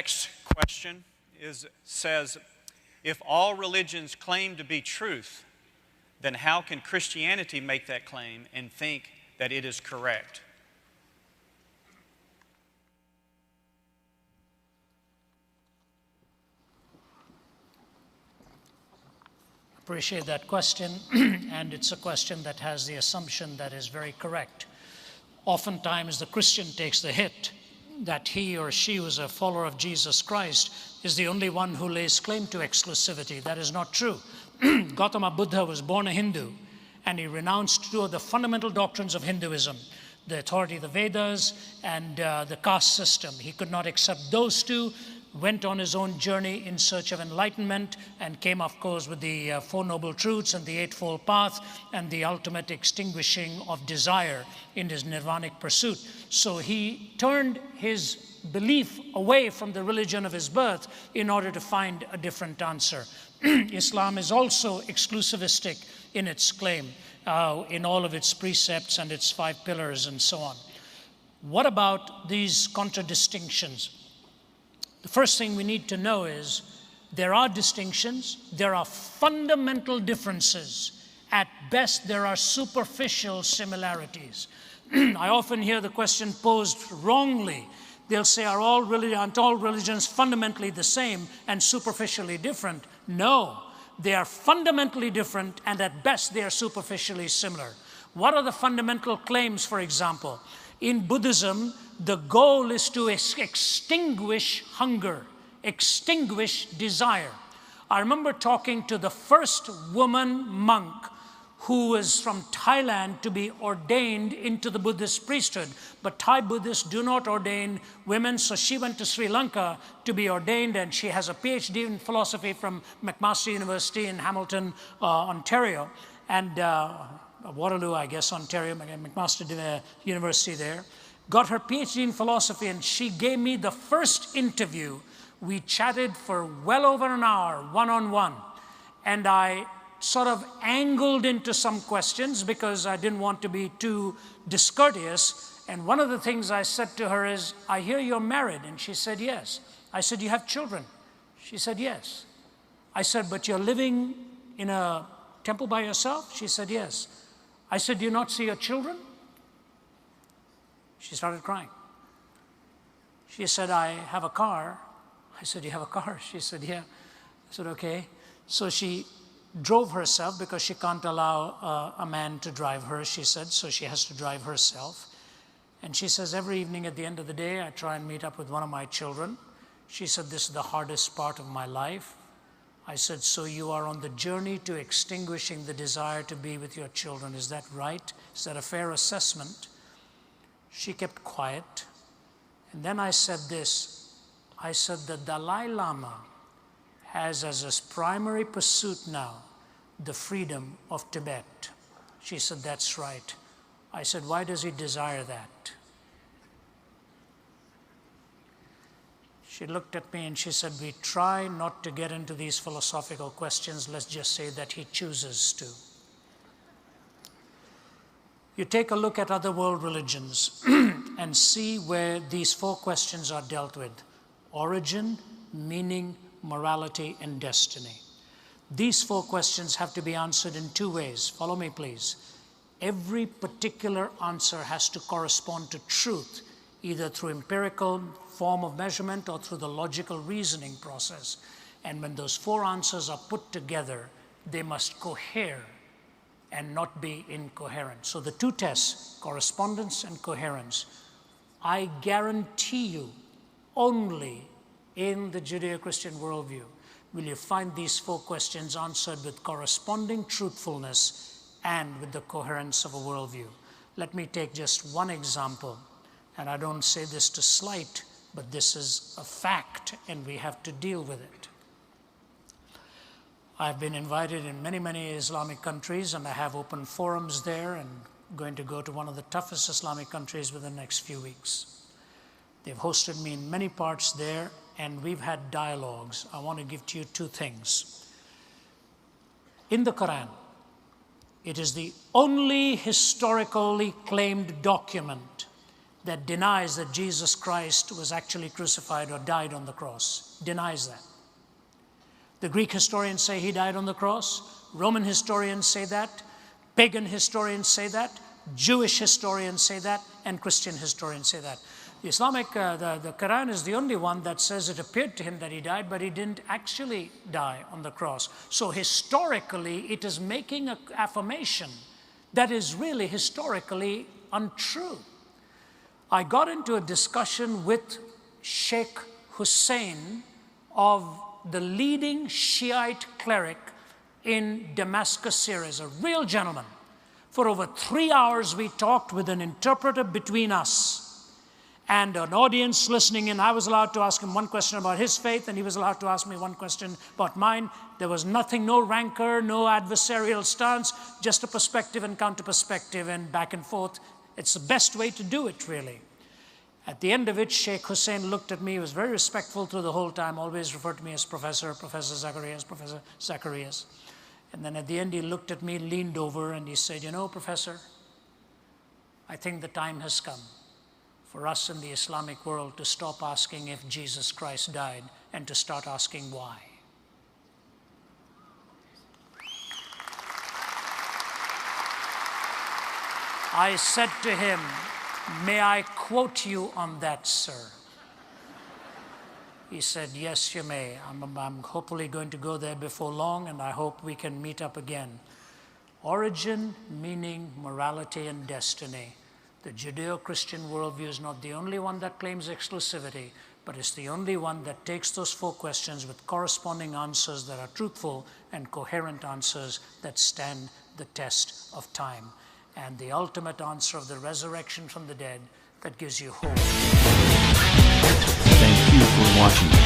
next question says, if all religions claim to be truth, then how can Christianity make that claim and think that it is correct? Appreciate that question, and it's a question that has the assumption that is very correct. Oftentimes the Christian takes the hit that he or she who is a follower of Jesus Christ is the only one who lays claim to exclusivity. That is not true. Gautama Buddha was born a Hindu, and he renounced two of the fundamental doctrines of Hinduism, the authority of the Vedas and the caste system. He could not accept those two, went on his own journey in search of enlightenment, and came, of course, with the Four Noble Truths and the Eightfold Path and the ultimate extinguishing of desire in his nirvanic pursuit. So he turned his belief away from the religion of his birth in order to find a different answer. Islam is also exclusivistic in its claim, in all of its precepts and its 5 pillars and so on. What about these contradistinctions? The first thing we need to know is there are distinctions, there are fundamental differences. At best, there are superficial similarities. I often hear the question posed wrongly. They'll say, aren't all religions fundamentally the same and superficially different? No, they are fundamentally different, and at best they are superficially similar. What are the fundamental claims, for example? In Buddhism, the goal is to extinguish hunger, extinguish desire. I remember talking to the first woman monk who was from Thailand to be ordained into the Buddhist priesthood. But Thai Buddhists do not ordain women, so she went to Sri Lanka to be ordained, and she has a PhD in philosophy from McMaster University in Hamilton, Ontario, and Waterloo, I guess, Ontario, McMaster University there. Got her PhD in philosophy, and she gave me the first interview. We chatted for well over an hour, one-on-one, and I sort of angled into some questions because I didn't want to be too discourteous. And one of the things I said to her is, I hear you're married. And she said, yes. I said, you have children? She said, yes. I said, but you're living in a temple by yourself? She said, yes. I said, do you not see your children? She started crying. She said, I have a car. I said, you have a car? She said, yeah. I said, okay. So she drove herself because she can't allow a man to drive her, she said, so she has to drive herself. And she says, every evening at the end of the day, I try and meet up with one of my children. She said, this is the hardest part of my life. I said, so you are on the journey to extinguishing the desire to be with your children. Is that right? Is that a fair assessment? She kept quiet. And then I said this. I said, the Dalai Lama has as his primary pursuit now the freedom of Tibet. She said, that's right. I said, why does he desire that? She looked at me and she said, we try not to get into these philosophical questions. Let's just say that he chooses to. You take a look at other world religions and see where these 4 questions are dealt with: origin, meaning, morality, and destiny. These 4 questions have to be answered in 2 ways. Follow me, please. Every particular answer has to correspond to truth, either through empirical form of measurement or through the logical reasoning process. And when those 4 answers are put together, they must cohere and not be incoherent. So the 2 tests, correspondence and coherence, I guarantee you, only in the Judeo-Christian worldview will you find these 4 questions answered with corresponding truthfulness and with the coherence of a worldview. Let me take just one example, and I don't say this to slight, but this is a fact and we have to deal with it. I've been invited in many, many Islamic countries, and I have open forums there, and going to go to one of the toughest Islamic countries within the next few weeks. They've hosted me in many parts there, and we've had dialogues. I want to give to you 2 things. In the Quran, it is the only historically claimed document that denies that Jesus Christ was actually crucified or died on the cross. Denies that. The Greek historians say he died on the cross. Roman historians say that. Pagan historians say that. Jewish historians say that. And Christian historians say that. The the Quran is the only one that says it appeared to him that he died, but he didn't actually die on the cross. So historically, it is making an affirmation that is really historically untrue. I got into a discussion with Sheikh Hussein of the leading Shiite cleric in Damascus, Syria, a real gentleman. For over 3 hours, we talked with an interpreter between us and an audience listening in. I was allowed to ask him one question about his faith, and he was allowed to ask me one question about mine. There was nothing, no rancor, no adversarial stance, just a perspective and counter-perspective and back and forth. It's the best way to do it, really. At the end of it, Sheikh Hussein looked at me. He was very respectful through the whole time, always referred to me as Professor Zacharias, Professor Zacharias. And then at the end, he looked at me, leaned over, and he said, "You know, Professor, I think the time has come for us in the Islamic world to stop asking if Jesus Christ died and to start asking why." I said to him, "May I quote you on that, sir?" He said, "Yes, you may. I'm hopefully going to go there before long, and I hope we can meet up again." Origin, meaning, morality, and destiny. The Judeo-Christian worldview is not the only one that claims exclusivity, but it's the only one that takes those 4 questions with corresponding answers that are truthful and coherent answers that stand the test of time. And the ultimate answer of the resurrection from the dead that gives you hope. Thank you for watching.